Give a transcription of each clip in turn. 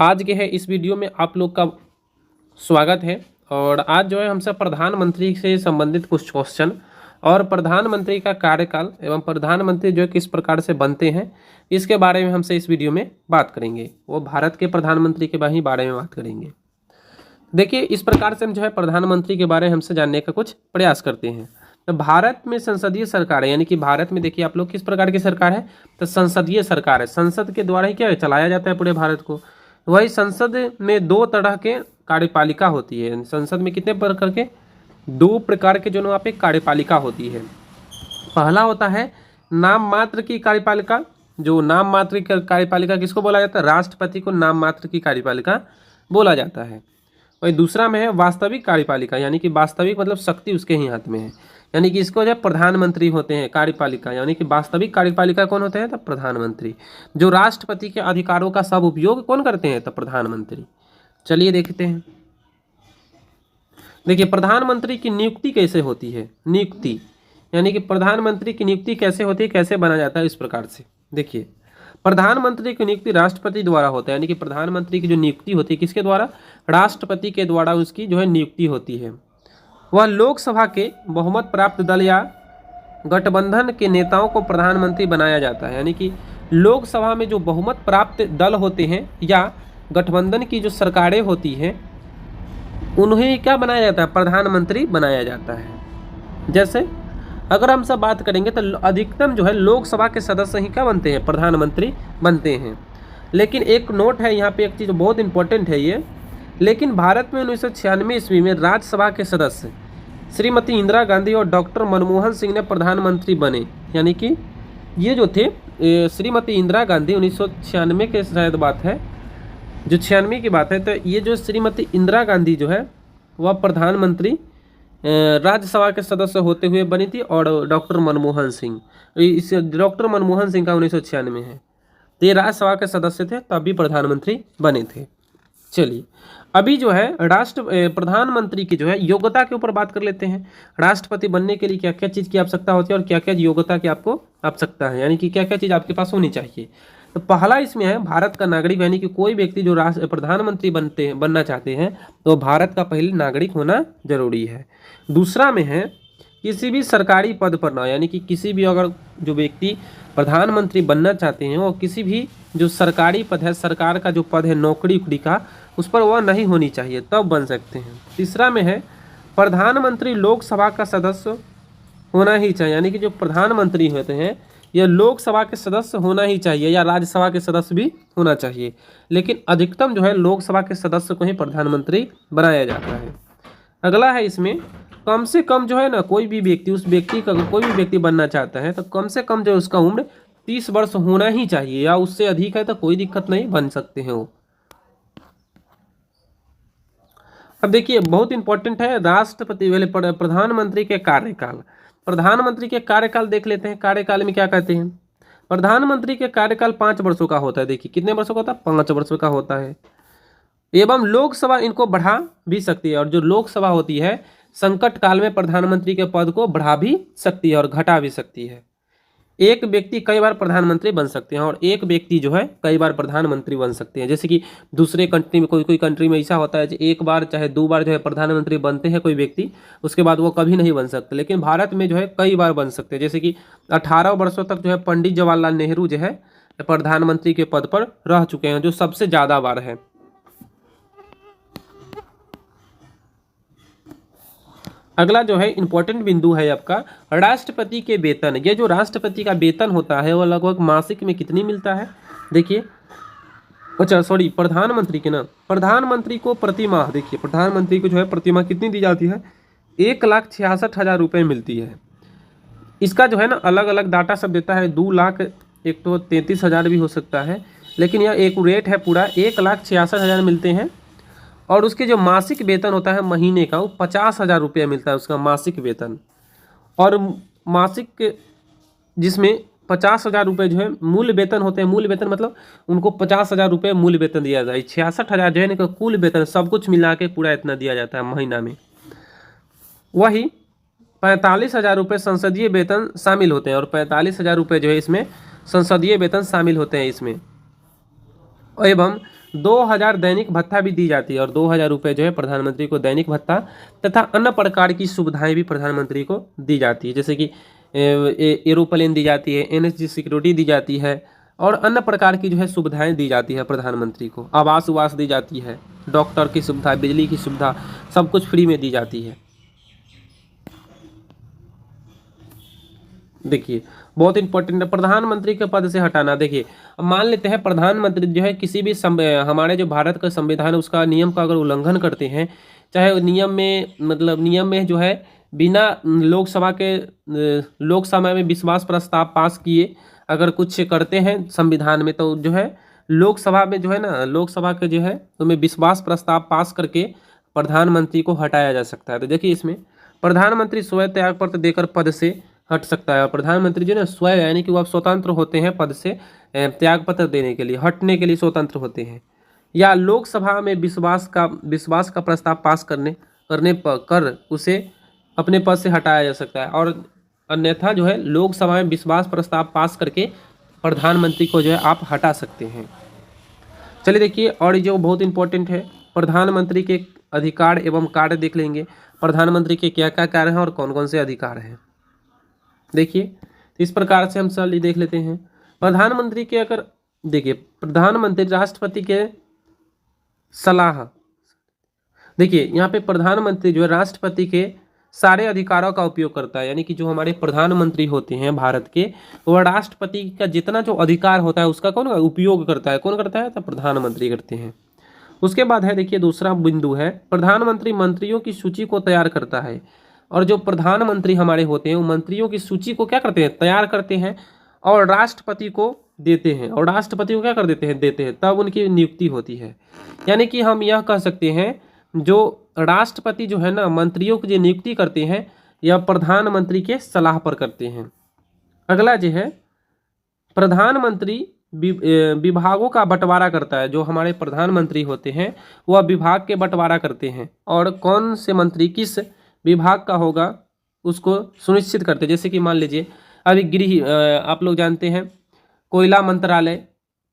आज के है इस वीडियो में आप लोग का स्वागत है। और आज जो है हमसे प्रधानमंत्री से संबंधित कुछ क्वेश्चन और प्रधानमंत्री का कार्यकाल एवं प्रधानमंत्री जो है किस प्रकार से बनते हैं इसके बारे में हमसे इस वीडियो में बात करेंगे। वो भारत के प्रधानमंत्री के बारे में बात करेंगे। देखिए, इस प्रकार से हम जो है प्रधानमंत्री के बारे में हमसे जानने का कुछ प्रयास करते हैं। तो भारत में संसदीय सरकार है, यानी कि भारत में देखिए आप लोग किस प्रकार की सरकार है, तो संसदीय सरकार है। संसद के द्वारा ही क्या है, चलाया जाता है पूरे भारत को। वही संसद में दो तरह के कार्यपालिका होती है। संसद में कितने प्रकार के, दो प्रकार के जो वहाँ पे कार्यपालिका होती है। पहला होता है नाम मात्र की कार्यपालिका। जो नाम मात्र की कार्यपालिका किसको बोला जाता है, राष्ट्रपति को नाम मात्र की कार्यपालिका बोला जाता है। वही दूसरा में है वास्तविक कार्यपालिका, यानी कि वास्तविक मतलब शक्ति उसके ही हाथ में है, यानी कि इसको जो प्रधानमंत्री होते हैं कार्यपालिका, यानी कि वास्तविक कार्यपालिका कौन होते हैं, तब प्रधानमंत्री। जो राष्ट्रपति के अधिकारों का सब उपयोग कौन करते हैं, तब प्रधानमंत्री। चलिए देखते हैं। देखिए, प्रधानमंत्री की नियुक्ति कैसे होती है। नियुक्ति यानी कि प्रधानमंत्री की नियुक्ति कैसे होती है, कैसे बना जाता है, इस प्रकार से देखिए। प्रधानमंत्री की नियुक्ति राष्ट्रपति द्वारा होता है, यानी कि प्रधानमंत्री की जो नियुक्ति होती है किसके द्वारा, राष्ट्रपति के द्वारा उसकी जो है नियुक्ति होती है। वह लोकसभा के बहुमत प्राप्त दल या गठबंधन के नेताओं को प्रधानमंत्री बनाया जाता है, यानी कि लोकसभा में जो बहुमत प्राप्त दल होते हैं या गठबंधन की जो सरकारें होती हैं उन्हें क्या बनाया जाता है, प्रधानमंत्री बनाया जाता है। जैसे अगर हम सब बात करेंगे तो अधिकतम जो है लोकसभा के सदस्य ही क्या बनते हैं, प्रधानमंत्री बनते हैं। लेकिन एक नोट है यहाँ पे, एक चीज़ बहुत इंपॉर्टेंट है ये। लेकिन भारत में 1996 ईस्वी में राज्यसभा के सदस्य श्रीमती इंदिरा गांधी और डॉक्टर मनमोहन सिंह ने प्रधानमंत्री बने, यानी कि ये जो थे श्रीमती इंदिरा गांधी 1996 के शायद बात है, जो 96 की बात है। तो ये जो श्रीमती इंदिरा गांधी जो है वह प्रधानमंत्री राज्यसभा के सदस्य होते हुए बनी थी, और डॉक्टर मनमोहन सिंह, इस डॉक्टर मनमोहन सिंह का 1996 है। तो ये राज्यसभा के सदस्य थे तभी प्रधानमंत्री बने थे। चलिए अभी जो है प्रधानमंत्री की जो है योग्यता के ऊपर बात कर लेते हैं। राष्ट्रपति बनने के लिए क्या क्या चीज़ की आवश्यकता होती है और क्या क्या योग्यता की आपको आवश्यकता है, यानी कि क्या क्या चीज़ आपके पास होनी चाहिए। तो पहला इसमें है भारत का नागरिक, यानी कि कोई व्यक्ति जो प्रधानमंत्री बनना चाहते हैं तो भारत का पहले नागरिक होना जरूरी है। दूसरा में है किसी भी सरकारी पद पर ना, यानी कि किसी भी अगर जो व्यक्ति प्रधानमंत्री बनना चाहते हैं वो किसी भी जो सरकारी पद है, सरकार का जो पद है नौकरी उकरी का, उस पर वह नहीं होनी चाहिए, तब बन सकते हैं। तीसरा में है प्रधानमंत्री लोकसभा का सदस्य होना ही चाहिए, यानी कि जो प्रधानमंत्री होते हैं यह लोकसभा के सदस्य होना ही चाहिए या राज्यसभा के सदस्य भी होना चाहिए। लेकिन अधिकतम जो है लोकसभा के सदस्य को ही प्रधानमंत्री बनाया जाता है। अगला है इसमें कम से कम जो है ना, कोई भी व्यक्ति, उस व्यक्ति का कोई भी व्यक्ति बनना चाहता है तो कम से कम जो उसका उम्र 30 वर्ष होना ही चाहिए, या उससे अधिक है तो कोई दिक्कत नहीं, बन सकते हैं वो। अब देखिए बहुत इंपॉर्टेंट है राष्ट्रपति वाले प्रधानमंत्री के कार्यकाल। प्रधानमंत्री के कार्यकाल देख लेते हैं। कार्यकाल में क्या कहते हैं, प्रधानमंत्री के कार्यकाल 5 वर्षों का होता है। देखिए कितने वर्षों का होता है, 5 वर्षों का होता है। एवं लोकसभा इनको बढ़ा भी सकती है, और जो लोकसभा होती है संकट काल में प्रधानमंत्री के पद को बढ़ा भी सकती है और घटा भी सकती है। एक व्यक्ति कई बार प्रधानमंत्री बन सकते हैं और एक व्यक्ति जो है कई बार प्रधानमंत्री बन सकते हैं। जैसे कि दूसरे कंट्री में, कोई कंट्री में ऐसा होता है कि एक बार चाहे 2 बार जो है प्रधानमंत्री बनते हैं कोई व्यक्ति, उसके बाद वो कभी नहीं बन सकते। लेकिन भारत में जो है कई बार बन सकते हैं। जैसे कि 18 वर्षों तक जो है पंडित जवाहरलाल नेहरू जो है प्रधानमंत्री के पद पर रह चुके हैं, जो सबसे ज़्यादा बार है। अगला जो है इंपॉर्टेंट बिंदु है आपका राष्ट्रपति के वेतन। ये जो राष्ट्रपति का वेतन होता है वो लगभग मासिक में कितनी मिलता है, देखिए। अच्छा सॉरी, प्रधानमंत्री के ना, प्रधानमंत्री को प्रति माह, देखिए प्रधानमंत्री को जो है प्रति माह कितनी दी जाती है, 1,66,000 रुपये मिलती है। इसका जो है ना अलग अलग डाटा सब देता है, 2 लाख, एक तो 33,000 भी हो सकता है, लेकिन यह एक रेट है पूरा 1,66,000 मिलते हैं। और उसके जो मासिक वेतन होता है महीने का वो 50,000 रुपया मिलता है, उसका मासिक वेतन। और मासिक जिसमें 50,000 रुपये जो है मूल वेतन होते हैं, मूल वेतन मतलब उनको 50,000 रुपये मूल वेतन दिया जाए। 66,000 जो है ना कुल वेतन, सब कुछ मिला के पूरा इतना दिया जाता है महीना में। वही 45,000 रुपये संसदीय वेतन शामिल होते हैं, और 45,000 रुपये जो है इसमें संसदीय वेतन शामिल होते हैं इसमें। एवं 2000 दैनिक भत्ता भी दी जाती है और 2000 रुपये जो है प्रधानमंत्री को दैनिक भत्ता तथा अन्य प्रकार की सुविधाएं भी प्रधानमंत्री को दी जाती है, जैसे कि एरोप्लेन दी जाती है, एनएसजी सिक्योरिटी दी जाती है और अन्य प्रकार की जो है सुविधाएं दी जाती है प्रधानमंत्री को। आवास उवास दी जाती है, डॉक्टर की सुविधा, बिजली की सुविधा, सब कुछ फ्री में दी जाती है। देखिए बहुत इंपॉर्टेंट है प्रधानमंत्री के पद से हटाना। देखिए अब मान लेते हैं प्रधानमंत्री जो है किसी भी हमारे जो भारत का संविधान है उसका नियम का अगर उल्लंघन करते हैं, चाहे नियम में मतलब नियम में जो है बिना लोकसभा में विश्वास प्रस्ताव पास किए अगर कुछ करते हैं संविधान में, तो जो है लोकसभा में जो है ना, लोकसभा के जो है तुम्हें विश्वास प्रस्ताव पास करके प्रधानमंत्री को हटाया जा सकता है। तो देखिए इसमें प्रधानमंत्री स्वयं त्याग पत्र देकर पद से हट सकता है। और प्रधानमंत्री जो है ना स्वयं यानी कि वो अब स्वतंत्र होते हैं पद से त्याग पत्र देने के लिए, हटने के लिए स्वतंत्र होते हैं, या लोकसभा में विश्वास का प्रस्ताव पास कर उसे अपने पद से हटाया जा सकता है। और अन्यथा जो है लोकसभा में विश्वास प्रस्ताव पास करके प्रधानमंत्री को जो है आप हटा सकते हैं। चलिए देखिए और जो बहुत इंपॉर्टेंट है प्रधानमंत्री के अधिकार एवं कार्य देख लेंगे। प्रधानमंत्री के क्या क्या कार्य हैं और कौन कौन से अधिकार हैं। देखिए इस प्रकार से हम सर देख लेते हैं प्रधानमंत्री के, अगर देखिए प्रधानमंत्री राष्ट्रपति के सलाह, देखिए यहाँ पे प्रधानमंत्री जो है राष्ट्रपति के सारे अधिकारों का उपयोग करता है, यानी कि जो हमारे प्रधानमंत्री होते हैं भारत के, वह राष्ट्रपति का जितना जो अधिकार होता है उसका कौन उपयोग करता है, कौन करता है, तो प्रधानमंत्री करते हैं। उसके बाद है देखिए दूसरा बिंदु है प्रधानमंत्री मंत्रियों की सूची को तैयार करता है। और जो प्रधानमंत्री हमारे होते हैं वो मंत्रियों की सूची को क्या करते हैं, तैयार करते हैं और राष्ट्रपति को देते हैं, और राष्ट्रपति को क्या कर देते हैं, तब उनकी नियुक्ति होती है। यानी कि हम यह कह सकते हैं जो राष्ट्रपति जो है ना मंत्रियों की जो नियुक्ति करते हैं यह प्रधानमंत्री के सलाह पर करते हैं। अगला जो है प्रधानमंत्री विभागों का बंटवारा करता है। जो हमारे प्रधानमंत्री होते हैं वह विभाग के बंटवारा करते हैं और कौन से मंत्री किस विभाग का होगा उसको सुनिश्चित करते हैं। जैसे कि मान लीजिए अभी गृह आप लोग जानते हैं, कोयला मंत्रालय,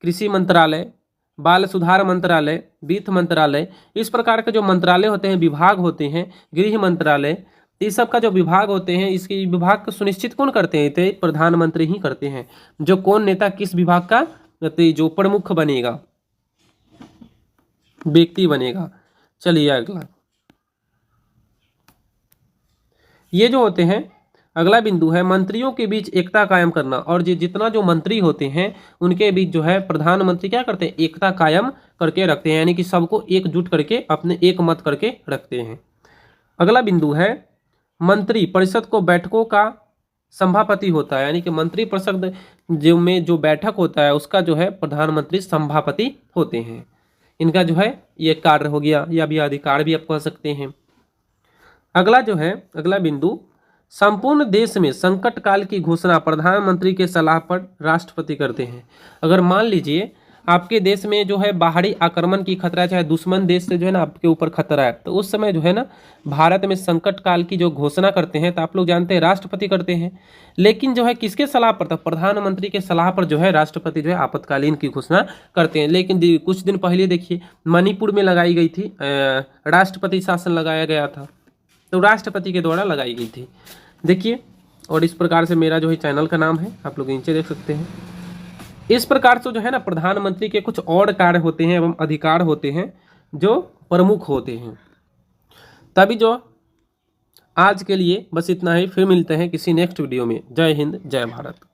कृषि मंत्रालय, बाल सुधार मंत्रालय, वित्त मंत्रालय, इस प्रकार के जो मंत्रालय होते हैं, विभाग होते हैं, गृह मंत्रालय, इस सब का जो विभाग होते हैं इसके विभाग को सुनिश्चित कौन करते हैं, तो प्रधानमंत्री ही करते हैं। जो कौन नेता किस विभाग का जो प्रमुख बनेगा, व्यक्ति बनेगा। चलिए अगला ये जो होते हैं अगला बिंदु है मंत्रियों के बीच एकता कायम करना। और जितना जो मंत्री होते हैं उनके बीच जो है प्रधानमंत्री क्या करते हैं, एकता कायम करके रखते हैं, यानी कि सबको एकजुट करके अपने एक मत करके रखते हैं। अगला बिंदु है मंत्री परिषद को बैठकों का सभापति होता है, यानी कि मंत्री परिषद में जो बैठक होता है उसका जो है प्रधानमंत्री सभापति होते हैं। इनका जो है ये कार्य हो गया या भी अधिकार भी आप कह सकते हैं। अगला जो है अगला बिंदु संपूर्ण देश में संकट काल की घोषणा प्रधानमंत्री के सलाह पर राष्ट्रपति करते हैं। अगर मान लीजिए आपके देश में जो है बाहरी आक्रमण की खतरा है, चाहे दुश्मन देश से जो है ना आपके ऊपर खतरा है, तो उस समय जो है ना भारत में संकट काल की जो घोषणा करते हैं तो आप लोग जानते हैं राष्ट्रपति करते हैं। लेकिन जो है किसके सलाह पर, तो प्रधानमंत्री के सलाह पर जो है राष्ट्रपति जो है आपातकालीन की घोषणा करते हैं। लेकिन कुछ दिन पहले देखिए मणिपुर में लगाई गई थी, राष्ट्रपति शासन लगाया गया था, तो राष्ट्रपति के द्वारा लगाई गई थी। देखिए और इस प्रकार से मेरा जो है चैनल का नाम है, आप लोग नीचे देख सकते हैं। इस प्रकार से जो है ना प्रधानमंत्री के कुछ और कार्य होते हैं एवं अधिकार होते हैं जो प्रमुख होते हैं। तभी जो आज के लिए बस इतना ही, फिर मिलते हैं किसी नेक्स्ट वीडियो में। जय हिंद, जय भारत।